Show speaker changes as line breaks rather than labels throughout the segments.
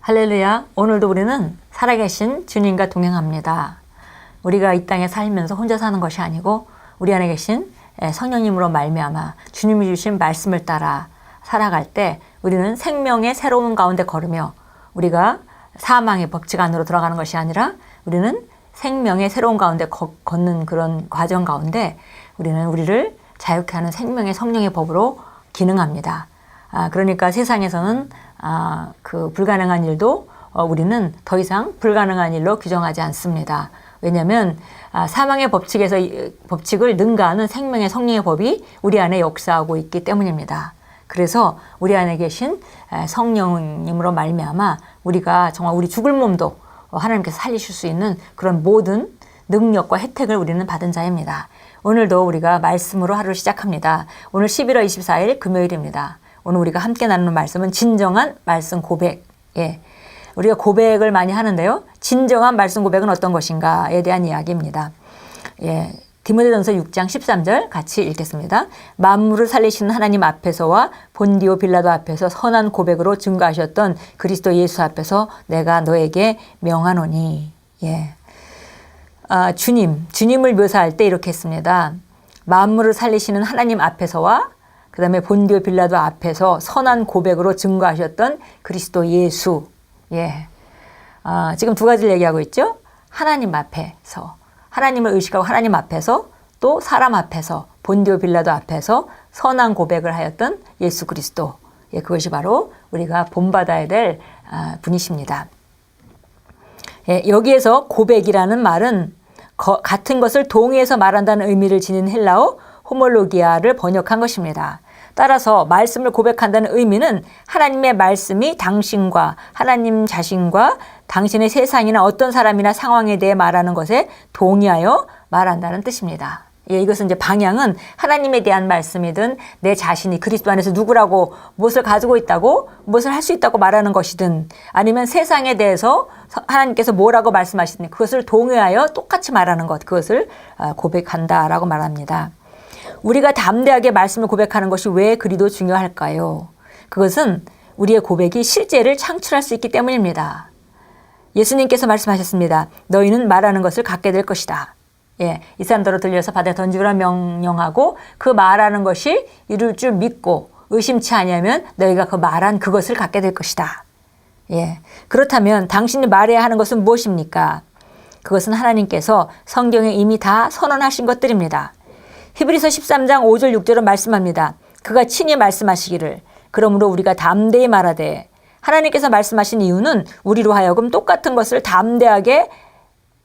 할렐루야. 오늘도 우리는 살아계신 주님과 동행합니다. 우리가 이 땅에 살면서 혼자 사는 것이 아니고 우리 안에 계신 성령님으로 말미암아 주님이 주신 말씀을 따라 살아갈 때 우리는 생명의 새로운 가운데 걸으며 우리가 사망의 법칙 안으로 들어가는 것이 아니라 우리는 생명의 새로운 가운데 걷는 그런 과정 가운데 우리는 우리를 자유케 하는 생명의 성령의 법으로 기능합니다. 그러니까 세상에서는 그 불가능한 일도 우리는 더 이상 불가능한 일로 규정하지 않습니다. 왜냐하면 사망의 법칙을 능가하는 생명의 성령의 법이 우리 안에 역사하고 있기 때문입니다. 그래서 우리 안에 계신 성령님으로 말미암아 우리가 정말 우리 죽을 몸도 하나님께서 살리실 수 있는 그런 모든 능력과 혜택을 우리는 받은 자입니다. 오늘도 우리가 말씀으로 하루를 시작합니다. 오늘 11월 24일 금요일입니다. 오늘 우리가 함께 나누는 말씀은 진정한 말씀 고백. 우리가 고백을 많이 하는데요. 진정한 말씀 고백은 어떤 것인가에 대한 이야기입니다. 디모데전서 6장 13절 같이 읽겠습니다. 만물을 살리시는 하나님 앞에서와 본디오 빌라도 앞에서 선한 고백으로 증거하셨던 그리스도 예수 앞에서 내가 너에게 명하노니. 주님을 묘사할 때 이렇게 했습니다. 만물을 살리시는 하나님 앞에서와 그 다음에 본디오 빌라도 앞에서 선한 고백으로 증거하셨던 그리스도 예수. 지금 두 가지를 얘기하고 있죠. 하나님 앞에서, 하나님을 의식하고 하나님 앞에서, 또 사람 앞에서, 본디오 빌라도 앞에서 선한 고백을 하였던 예수 그리스도. 그것이 바로 우리가 본받아야 될 분이십니다. 여기에서 고백이라는 말은 같은 것을 동의해서 말한다는 의미를 지닌 헬라어 호몰로기아를 번역한 것입니다. 따라서 말씀을 고백한다는 의미는 하나님의 말씀이 당신과 하나님 자신과 당신의 세상이나 어떤 사람이나 상황에 대해 말하는 것에 동의하여 말한다는 뜻입니다. 이것은 이제 방향은 하나님에 대한 말씀이든 내 자신이 그리스도 안에서 누구라고 무엇을 가지고 있다고 무엇을 할 수 있다고 말하는 것이든 아니면 세상에 대해서 하나님께서 뭐라고 말씀하시든 그것을 동의하여 똑같이 말하는 것, 그것을 고백한다라고 말합니다. 우리가 담대하게 말씀을 고백하는 것이 왜 그리도 중요할까요? 그것은 우리의 고백이 실제를 창출할 수 있기 때문입니다. 예수님께서 말씀하셨습니다. 너희는 말하는 것을 갖게 될 것이다. 이 사람들을 들려서 바다에 던지라 명령하고 그 말하는 것이 이룰 줄 믿고 의심치 아니하면 너희가 그 말한 그것을 갖게 될 것이다. 그렇다면 당신이 말해야 하는 것은 무엇입니까? 그것은 하나님께서 성경에 이미 다 선언하신 것들입니다. 히브리서 13장 5절 6절은 말씀합니다. 그가 친히 말씀하시기를 그러므로 우리가 담대히 말하되 하나님께서 말씀하신 이유는 우리로 하여금 똑같은 것을 담대하게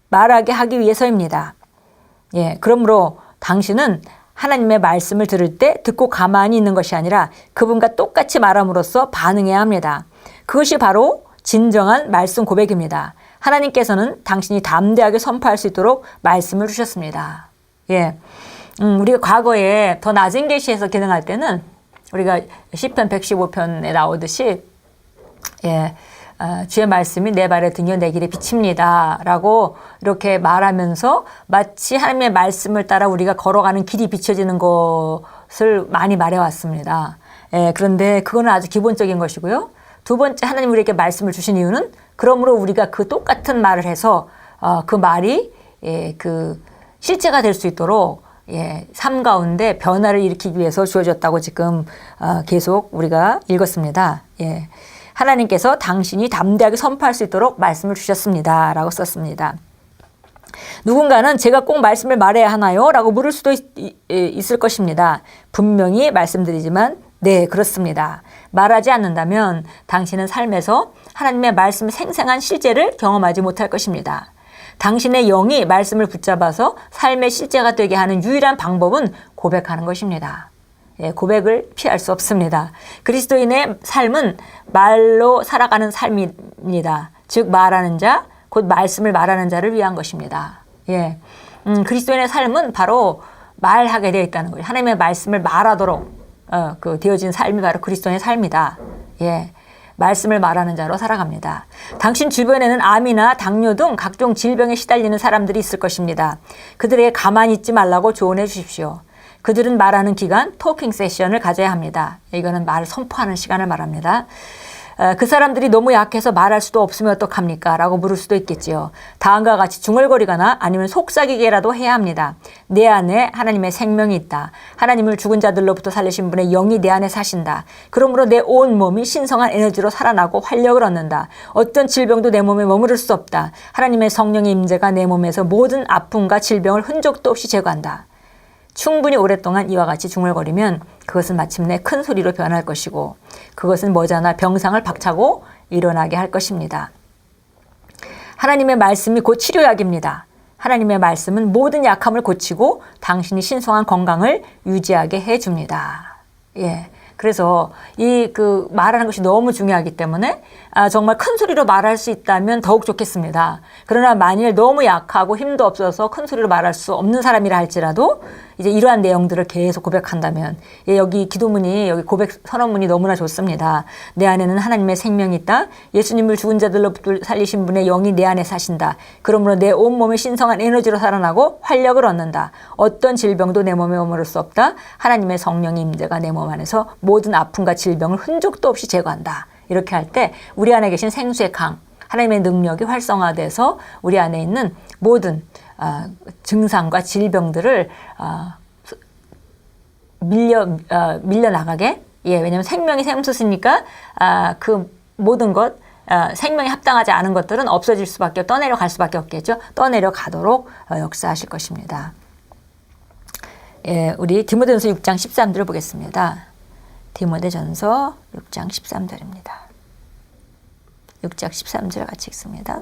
말하게 하기 위해서입니다. 그러므로 당신은 하나님의 말씀을 들을 때 듣고 가만히 있는 것이 아니라 그분과 똑같이 말함으로써 반응해야 합니다. 그것이 바로 진정한 말씀 고백입니다. 하나님께서는 당신이 담대하게 선포할 수 있도록 말씀을 주셨습니다. 우리가 과거에 더 낮은 계시에서 기능할 때는 우리가 시편 115편에 나오듯이 주의 말씀이 내 발의 등이요 내 길에 빛입니다 라고 이렇게 말하면서 마치 하나님의 말씀을 따라 우리가 걸어가는 길이 비춰지는 것을 많이 말해왔습니다. 그런데 그거는 아주 기본적인 것이고요. 두 번째, 하나님 우리에게 말씀을 주신 이유는 그러므로 우리가 그 똑같은 말을 해서 그 말이 그 실제가 될 수 있도록 삶 가운데 변화를 일으키기 위해서 주어졌다고 지금 계속 우리가 읽었습니다. 하나님께서 당신이 담대하게 선포할 수 있도록 말씀을 주셨습니다 라고 썼습니다. 누군가는 제가 꼭 말씀을 말해야 하나요? 라고 물을 수도 있을 것입니다. 분명히 말씀드리지만 네, 그렇습니다. 말하지 않는다면 당신은 삶에서 하나님의 말씀의 생생한 실제를 경험하지 못할 것입니다. 당신의 영이 말씀을 붙잡아서 삶의 실제가 되게 하는 유일한 방법은 고백하는 것입니다. 고백을 피할 수 없습니다. 그리스도인의 삶은 말로 살아가는 삶입니다. 즉 말하는 자, 곧 말씀을 말하는 자를 위한 것입니다. 그리스도인의 삶은 바로 말하게 되어 있다는 거예요. 하나님의 말씀을 말하도록 되어진 삶이 바로 그리스도인의 삶이다. 말씀을 말하는 자로 살아갑니다. 당신 주변에는 암이나 당뇨 등 각종 질병에 시달리는 사람들이 있을 것입니다. 그들에게 가만히 있지 말라고 조언해 주십시오. 그들은 말하는 기간, 토킹 세션을 가져야 합니다. 이거는 말을 선포하는 시간을 말합니다. 그 사람들이 너무 약해서 말할 수도 없으면 어떡합니까? 라고 물을 수도 있겠지요. 다음과 같이 중얼거리거나 아니면 속삭이게라도 해야 합니다. 내 안에 하나님의 생명이 있다. 하나님을 죽은 자들로부터 살리신 분의 영이 내 안에 사신다. 그러므로 내 온 몸이 신성한 에너지로 살아나고 활력을 얻는다. 어떤 질병도 내 몸에 머무를 수 없다. 하나님의 성령의 임재가 내 몸에서 모든 아픔과 질병을 흔적도 없이 제거한다. 충분히 오랫동안 이와 같이 중얼거리면 그것은 마침내 큰 소리로 변할 것이고 그것은 머지않아 병상을 박차고 일어나게 할 것입니다. 하나님의 말씀이 곧 치료약입니다. 하나님의 말씀은 모든 약함을 고치고 당신이 신성한 건강을 유지하게 해줍니다. 예. 그래서 말하는 것이 너무 중요하기 때문에 정말 큰 소리로 말할 수 있다면 더욱 좋겠습니다. 그러나 만일 너무 약하고 힘도 없어서 큰 소리로 말할 수 없는 사람이라 할지라도 이제 이러한 내용들을 계속 고백한다면 여기 기도문이 여기 고백 선언문이 너무나 좋습니다. 내 안에는 하나님의 생명이 있다. 예수님을 죽은 자들로부터 살리신 분의 영이 내 안에 사신다. 그러므로 내 온몸이 신성한 에너지로 살아나고 활력을 얻는다. 어떤 질병도 내 몸에 머무를 수 없다. 하나님의 성령의 임재가 내 몸 안에서 모든 아픔과 질병을 흔적도 없이 제거한다. 이렇게 할 때 우리 안에 계신 생수의 강, 하나님의 능력이 활성화돼서 우리 안에 있는 모든 증상과 질병들을 밀려나가게, 왜냐하면 생명이 샘솟으니까 그 모든 것, 생명에 합당하지 않은 것들은 없어질 수밖에, 떠내려 갈 수밖에 없겠죠. 떠내려 가도록 역사하실 것입니다. 우리 디모데전서 6장 13절을 보겠습니다. 디모데전서 6장 13절입니다. 6장 13절 같이 읽습니다.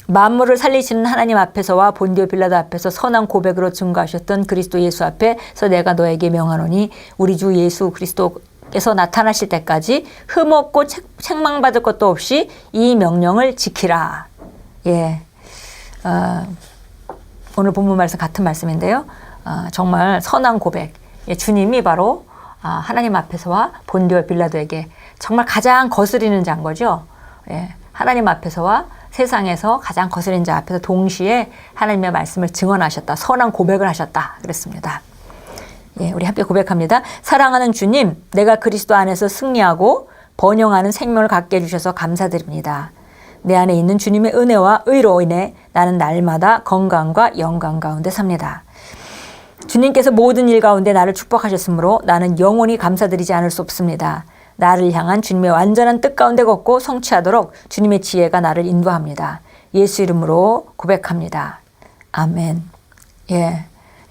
만물을 살리시는 하나님 앞에서와 본디오 빌라도 앞에서 선한 고백으로 증거하셨던 그리스도 예수 앞에서 내가 너에게 명하노니 우리 주 예수 그리스도께서 나타나실 때까지 흠없고 책망받을 것도 없이 이 명령을 지키라. 오늘 본문 말씀 같은 말씀인데요. 정말 선한 고백. 주님이 바로 하나님 앞에서와 본디오 빌라도에게 정말 가장 거스리는 자인 거죠. 하나님 앞에서와 세상에서 가장 거스린 자 앞에서 동시에 하나님의 말씀을 증언하셨다. 선한 고백을 하셨다. 그랬습니다. 우리 함께 고백합니다. 사랑하는 주님, 내가 그리스도 안에서 승리하고 번영하는 생명을 갖게 해주셔서 감사드립니다. 내 안에 있는 주님의 은혜와 의로 인해 나는 날마다 건강과 영광 가운데 삽니다. 주님께서 모든 일 가운데 나를 축복하셨으므로 나는 영원히 감사드리지 않을 수 없습니다. 나를 향한 주님의 완전한 뜻 가운데 걷고 성취하도록 주님의 지혜가 나를 인도합니다. 예수 이름으로 고백합니다. 아멘.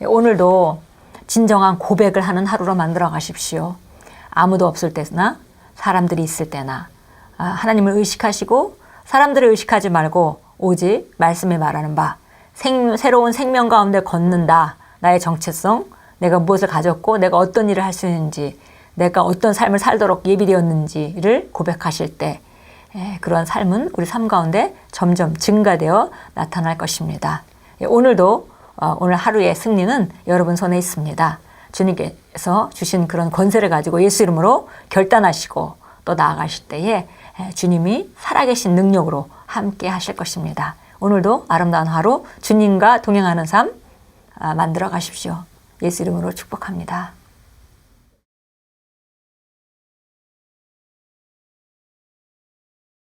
오늘도 진정한 고백을 하는 하루로 만들어 가십시오. 아무도 없을 때나 사람들이 있을 때나 하나님을 의식하시고 사람들을 의식하지 말고 오직 말씀에 말하는 바 새로운 생명 가운데 걷는다. 나의 정체성, 내가 무엇을 가졌고 내가 어떤 일을 할 수 있는지, 내가 어떤 삶을 살도록 예비되었는지를 고백하실 때 그런 삶은 우리 삶 가운데 점점 증가되어 나타날 것입니다. 오늘도 오늘 하루의 승리는 여러분 손에 있습니다. 주님께서 주신 그런 권세를 가지고 예수 이름으로 결단하시고 또 나아가실 때에 주님이 살아계신 능력으로 함께 하실 것입니다. 오늘도 아름다운 하루 주님과 동행하는 삶 만들어 가십시오. 예수 이름으로 축복합니다.